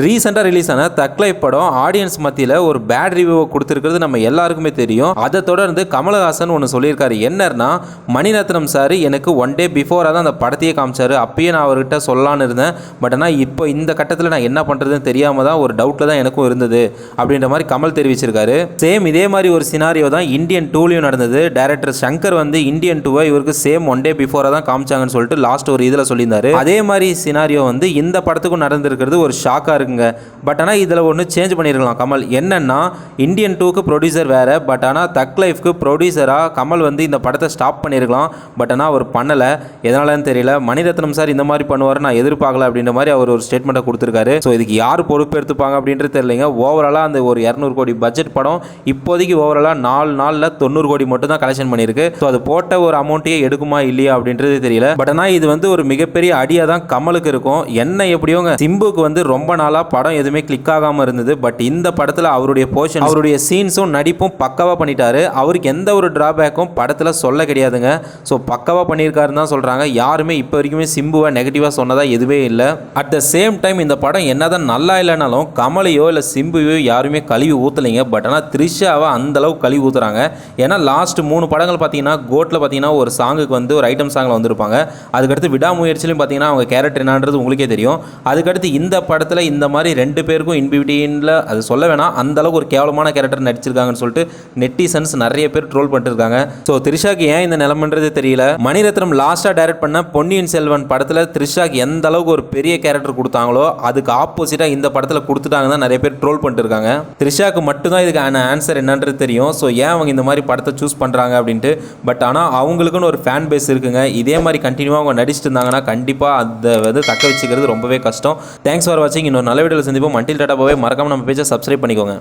ரீசெண்டாக ரிலீஸ் ஆன தக் லைஃப் படம் ஆடியன்ஸ் மத்தியில் ஒரு பேட் ரிவ்யூவை கொடுத்துருக்கிறது நம்ம எல்லாருக்குமே தெரியும். அதை தொடர்ந்து கமலஹாசன் ஒன்று சொல்லியிருக்காரு. என்னன்னா, மணிரத்னம் சார் எனக்கு ஒன் டே பிஃபோராக தான் அந்த படத்தையே காமிச்சார். அப்பயே நான் அவர்கிட்ட சொல்லலான்னு இருந்தேன். பட் ஆனால் இப்போ இந்த கட்டத்தில் நான் என்ன பண்ணுறதுன்னு தெரியாமல் தான் ஒரு டவுட்டில் தான் எனக்கும் இருந்தது அப்படின்ற மாதிரி கமல் தெரிவிச்சிருக்காரு. சேம் இதே மாதிரி ஒரு சினாரியோ தான் இந்தியன் 2லையும் நடந்தது. டைரக்டர் சங்கர் வந்து இந்தியன் 2வை இவருக்கு சேம் ஒன் டே பிஃபோராக தான் காமிச்சாங்கன்னு சொல்லிட்டு லாஸ்ட் ஒரு இதில் சொல்லியிருந்தாரு. அதே மாதிரி சினாரியோ வந்து இந்த படத்துக்கும் நடந்திருக்கிறது ஒரு ஷாக்காக பட் ஆனால் இதில் ஒன்று சேஞ்ச் பண்ணியிருக்கலாம் கமல். என்னன்னா, இந்தியன் 2க்கு ப்ரொடியூசர் வேறு. பட் ஆனால் தக் லைஃப்க்கு ப்ரொடியூசராக கமல் வந்து இந்த படத்தை ஸ்டாப் பண்ணியிருக்கலாம். பட் ஆனால் அவர் பண்ணலை. எதனாலன்னு தெரியல. மணிரத்னம் சார் இந்த மாதிரி பண்ணுவார் நான் எதிர்பார்க்கல அப்படின்ற மாதிரி அவர் ஒரு ஸ்டேட்மெண்ட்டை கொடுத்துருக்காரு. ஸோ இதுக்கு யார் பொறுப்பு எடுத்துப்பாங்க அப்படின்றது தெரியலைங்க. ஓவராலாக அந்த ஒரு 200 கோடி பட்ஜெட் படம் இப்போதைக்கு ஓவராலாக 4 நாளில் 90 கோடி மட்டும் தான் கலெக்ஷன் பண்ணியிருக்கு. ஸோ அது போட்ட ஒரு அமௌண்ட்டையே எடுக்குமா இல்லையா அப்படின்றது தெரியல. பட் ஆனால் இது வந்து ஒரு மிகப்பெரிய அடியாக தான் கமலுக்கு இருக்கும். என்ன எப்படியோங்க சிம்புக்கு வந்து ரொம்ப நாளாக படம் எதுவுமே கிளிக் ஆகாமல் இருந்தது. பட் இந்த படத்தில் அவருடைய போர்ஷன், அவருடைய சீன்ஸும் நடிப்பும் பக்காவாக பண்ணிட்டாரு. அவருக்கு எந்த ஒரு டிராபேக்கும் படத்தில் சொல்ல கிடையாதுங்க. ஸோ பக்காவாக பண்ணியிருக்காருன்னு தான் சொல்கிறாங்க. யாருமே இப்போ வரைக்குமே சிம்புவை நெகட்டிவாக சொன்னதா எதுவே இல்லை. அட் த சேம் டைம் இந்த படம் என்னதான் நல்லா இல்லைனாலும் கமலையோ இல்லை சிம்புவையோ யாருமே கழுவி ஊற்றலைங்க. பட் ஆனால் த்ரிஷாவை அந்தளவு கழுவி ஊற்றுறாங்க. ஏன்னா லாஸ்ட் 3 படங்கள் பார்த்தீங்கன்னா கோட்டில் பார்த்தீங்கன்னா ஒரு சாங்குக்கு வந்து ஒரு ஐட்டம் சாங்கில் வந்திருப்பாங்க. அதுக்கடுத்து விடாமுயற்சிலையும் பார்த்தீங்கன்னா அவங்க கேரக்டர் என்னன்றது உங்களுக்கே தெரியும். அதுக்கடுத்து இந்த படத்தில் இந்த மாதிரி 2 பேருக்கும் இன்பிவிட்டியில் அது சொல்ல வேணாம், அந்த அளவுக்கு ஒரு கேவலமான கேரக்டர் நடிச்சிருக்காங்கன்னு சொல்லிட்டு நெட்டிசன்ஸ் நிறைய பேர் ட்ரோல் பண்ணிருக்காங்க. ஸோ த்ரிஷாக்கு ஏன் இந்த நிலைமைன்றது தெரியல. மணிரத்னம் லாஸ்ட்டாக டைரக்ட் பண்ண பொன்னியின் செல்வன் படத்தில் த்ரிஷாக்கு எந்த அளவுக்கு ஒரு பெரிய கேரக்டர் கொடுத்தாங்களோ அதுக்கு ஆப்போசிட்டாக இந்த படத்தில் கொடுத்துட்டாங்க தான் நிறைய பேர் ட்ரோல் பண்ணிருக்காங்க. த்ரிஷாக்கு மட்டும்தான் இதுக்கான ஆன்சர் என்னன்றது தெரியும். ஸோ ஏன் அவங்க இந்த மாதிரி படத்தை சூஸ் பண்ணுறாங்க அப்படின்ட்டு. பட் ஆனால் அவங்களுக்குன்னு ஒரு ஃபேன் பேஸ் இருக்குங்க. இதே மாதிரி கண்டினியூவாக அவங்க நடிச்சிட்டு இருந்தாங்கன்னா கண்டிப்பாக அதை வந்து தக்க வச்சுக்கிறது ரொம்பவே கஷ்டம். தேங்க்ஸ் ஃபார் வாட்சிங். இன்னொரு நல்ல வீடியோவில் சந்திப்போம். மண்டில் டாட்டா போவே மறக்காம நம்ம பேஜை சப்ஸ்கிரைப் பண்ணிக்கோங்க.